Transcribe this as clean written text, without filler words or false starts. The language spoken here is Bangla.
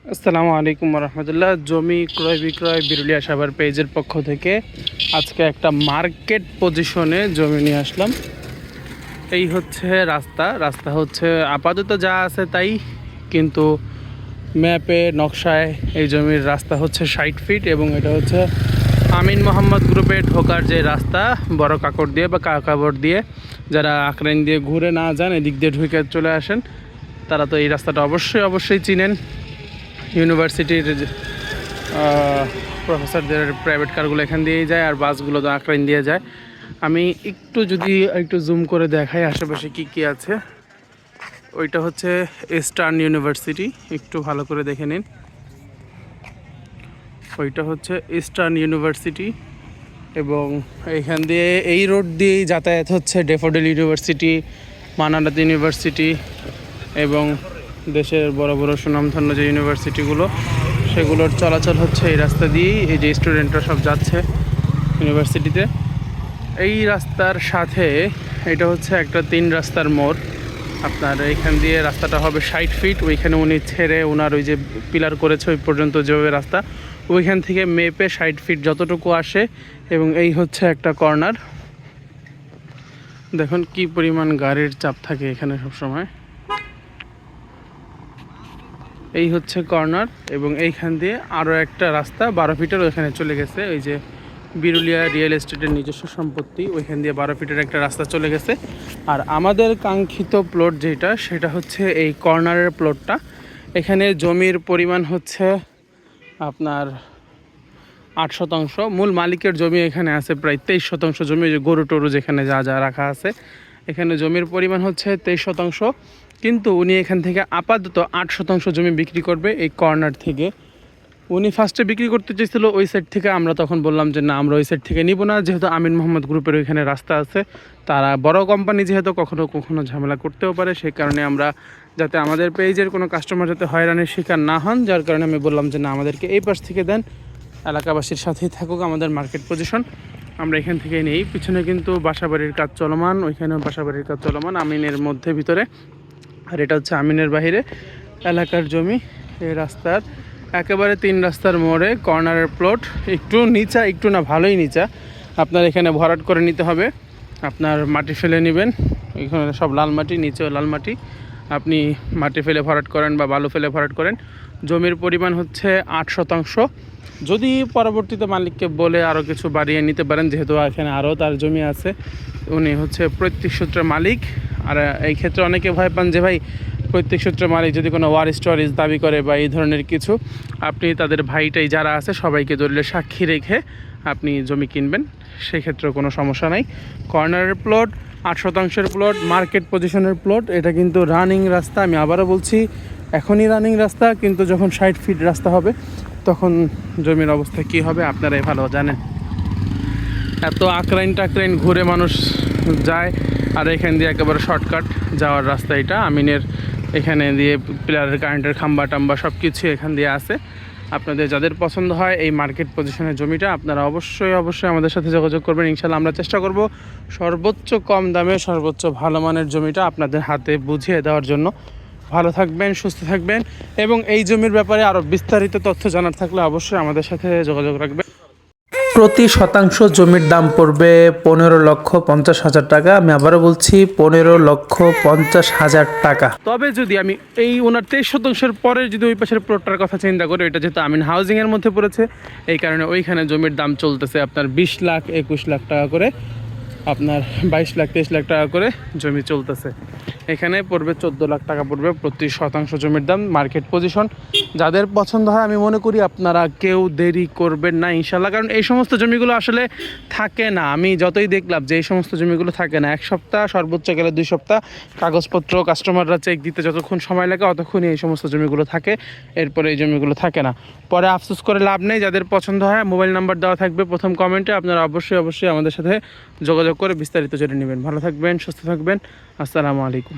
আসসালামু আলাইকুম রহমতুল্লাহ। জমি ক্রয় বিক্রয় বিরুলিয়া সাভার পেজের পক্ষ থেকে আজকে একটা মার্কেট পজিশনে জমি নিয়ে আসলাম। এই হচ্ছে রাস্তা হচ্ছে আপাতত যা আছে তাই, কিন্তু ম্যাপে নকশায় এই জমির রাস্তা হচ্ছে 60 ফিট এবং এটা হচ্ছে আমিন মোহাম্মদ গ্রুপে ঢোকার যে রাস্তা, বড় কাকড় দিয়ে বা কাকাবড় দিয়ে যারা আকরাইন দিয়ে ঘুরে না যান এদিক দিয়ে ঢুকে চলে আসেন, তারা তো এই রাস্তাটা অবশ্যই চিনেন। ইউনিভার্সিটির প্রফেসরদের প্রাইভেট কারগুলো এখান দিয়েই যায়, আর বাসগুলো তো আকরাইন দিয়ে যায়। আমি একটু জুম করে দেখাই আশেপাশে কি কি আছে। ওইটা হচ্ছে ইস্টার্ন ইউনিভার্সিটি, একটু ভালো করে দেখে নিন। ওইটা হচ্ছে ইস্টার্ন ইউনিভার্সিটি এবং এইখান দিয়ে এই রোড দিয়েই যাতায়াত হচ্ছে ডেফোডিল ইউনিভার্সিটি, মানারাত ইউনিভার্সিটি এবং দেশের বড় বড় সুনামধন্য যে ইউনিভার্সিটিগুলো সেগুলোর চলাচল হচ্ছে এই রাস্তা দিয়েই। এই যে স্টুডেন্টরা সব যাচ্ছে ইউনিভার্সিটিতে, এই রাস্তার সাথে এটা হচ্ছে একটা 3 রাস্তার মোড়। আপনার এইখান দিয়ে রাস্তাটা হবে 60 ফিট, ওইখানে উনি ছেড়ে ওনার ওই যে পিলার করেছে ওই পর্যন্ত যেভাবে রাস্তা, ওইখান থেকে মেপে 60 ফিট যতটুকু আসে। এবং এই হচ্ছে একটা কর্নার, দেখুন কি পরিমাণ গাড়ির চাপ থাকে এখানে সবসময়। এই হচ্ছে কর্নার এবং এইখান দিয়ে আরও একটা রাস্তা 12 ফিটের ওইখানে চলে গেছে। ওই যে বিরুলিয়া রিয়েল এস্টেটের নিজস্ব সম্পত্তি, ওইখান দিয়ে 12 ফিটের একটা রাস্তা চলে গেছে। আর আমাদের কাঙ্ক্ষিত প্লট যেটা, সেটা হচ্ছে এই কর্নারের প্লটটা। এখানে জমির পরিমাণ হচ্ছে আপনার 8 শতাংশ। মূল মালিকের জমি এখানে আছে প্রায় 23 শতাংশ জমি, যে গরু টরু যেখানে যা যা রাখা আছে, এখানে জমির পরিমাণ হচ্ছে 23 শতাংশ। কিন্তু উনি এখান থেকে আপাতত 8 শতাংশ জমি বিক্রি করবে এই কর্নার থেকে। উনি ফার্স্টে বিক্রি করতে চেয়েছিল ওই সাইড থেকে, আমরা তখন বললাম যে না, আমরা ওই সাইড থেকে নিব না, যেহেতু আমিন মোহাম্মদ গ্রুপের ওইখানে রাস্তা আছে, তারা বড় কোম্পানি যেহেতু কখনো কখনো ঝামেলা করতেও পারে, সেই কারণে আমরা যাতে আমাদের পেজের কোনো কাস্টমার যাতে হয়রানির শিকার না হন, যার কারণে আমি বললাম যে না, আমাদেরকে এই পাশ থেকে দেন, এলাকাবাসীর সাথেই থাকুক আমাদের মার্কেট পজিশন, আমরা এখান থেকে নেই। পিছনে কিন্তু বাসাবাড়ির কাজ চলমান, ওইখানেও বাসাবাড়ির কাজ চলমান আমিনের মধ্যে ভিতরে। আর এটা হচ্ছে আমিনের বাইরে এলাকার জমি। এই রাস্তার একেবারে 3 রাস্তার মোড়ে কর্নারের প্লট, একটু নিচা, একটু না ভালোই নিচা। আপনার এখানে ভরাট করে নিতে হবে, আপনার মাটি ফেলে নেবেন, এখানে সব লাল মাটি, নিচেও লাল মাটি। আপনি মাটি ফেলে ভরাট করেন বা বালু ফেলে ভরাট করেন। জমির পরিমাণ হচ্ছে 8 শতাংশ। যদি পরবর্তীতে মালিককে বলে আরও কিছু বাড়িয়ে নিতে পারেন, যেহেতু এখানে আরও তার জমি আছে, উনি হচ্ছে পৈতৃক সূত্রে মালিক। আর এই ক্ষেত্রে অনেকে ভয় পান যে ভাই, পৈতৃক সূত্রে মালিক যদি কোনো ওয়ারিশ টোয়ারিশ দাবি করে বা এই ধরনের কিছু, আপনি তাদের ভাইটাই যারা আছে সবাইকে দলিলের সাক্ষী রেখে আপনি জমি কিনবেন, সেক্ষেত্রে কোনো সমস্যা নাই। কর্নারের প্লট, 8 শতাংশের প্লট, মার্কেট পজিশনের প্লট। এটা কিন্তু রানিং রাস্তা, আমি আবারও বলছি, এখনই রানিং রাস্তা, কিন্তু যখন 60 ফিট রাস্তা হবে তখন জমির অবস্থা কী হবে আপনারাই ভালো জানেন। এত আকরাইন টাকরাইন ঘুরে মানুষ যায়, আর এখান দিয়ে একেবারে শর্টকাট যাওয়ার রাস্তা এটা আমিনের। এখানে দিয়ে পিলারের কারেন্টের খাম্বা টাম্বা সব কিছু এখান দিয়ে আছে। আপনাদের যাদের পছন্দ হয় এই মার্কেট পজিশনের জমিটা, আপনারা অবশ্যই আমাদের সাথে যোগাযোগ করবেন। ইনশাল্লাহ আমরা চেষ্টা করব সর্বোচ্চ কম দামে সর্বোচ্চ ভালো মানের জমিটা আপনাদের হাতে বুঝিয়ে দেওয়ার জন্য। ভালো থাকবেন, সুস্থ থাকবেন, এবং এই জমির ব্যাপারে আরও বিস্তারিত তথ্য জানার থাকলে অবশ্যই আমাদের সাথে যোগাযোগ রাখবেন। প্রতি শতাংশ জমির দাম পড়বে 15,50,000 টাকা। আমি আবারও বলছি 15,50,000 টাকা। তবে যদি আমি এই ওনার 23 শতাংশের পরে যদি ওই পাশের প্লটটার কথা চিন্তা করি, ওইটা যেহেতু আমিন হাউজিংয়ের মধ্যে পড়েছে, এই কারণে ওইখানে জমির দাম চলতেছে আপনার 20 লাখ 21 লাখ টাকা করে, আপনার 22 লাখ 23 লাখ টাকা করে জমি চলতেছে। এখানে পড়বে 14 লাখ টাকা পড়বে প্রতি শতাংশ জমির দাম, মার্কেট পজিশন। যাদের পছন্দ হয় আমি মনে করি আপনারা কেউ দেরি করবেন না ইনশাল্লাহ, কারণ এই সমস্ত জমিগুলো আসলে থাকে না। আমি যতই দেখলাম যে এই সমস্ত জমিগুলো থাকে না, 1 সপ্তাহ সর্বোচ্চ গেলে 2 সপ্তাহ কাগজপত্র কাস্টমাররা চেক দিতে যতক্ষণ সময় লাগে অতক্ষণই এই সমস্ত জমিগুলো থাকে, এরপরে এই জমিগুলো থাকে না। পরে আফসোস করে লাভ নেই। যাদের পছন্দ হয় মোবাইল নাম্বার দেওয়া থাকবে প্রথম কমেন্টে, আপনারা অবশ্যই আমাদের সাথে যোগাযোগ করে বিস্তারিত জেনে নেবেন। ভালো থাকবেন, সুস্থ থাকবেন, আসসালামু আলাইকুম।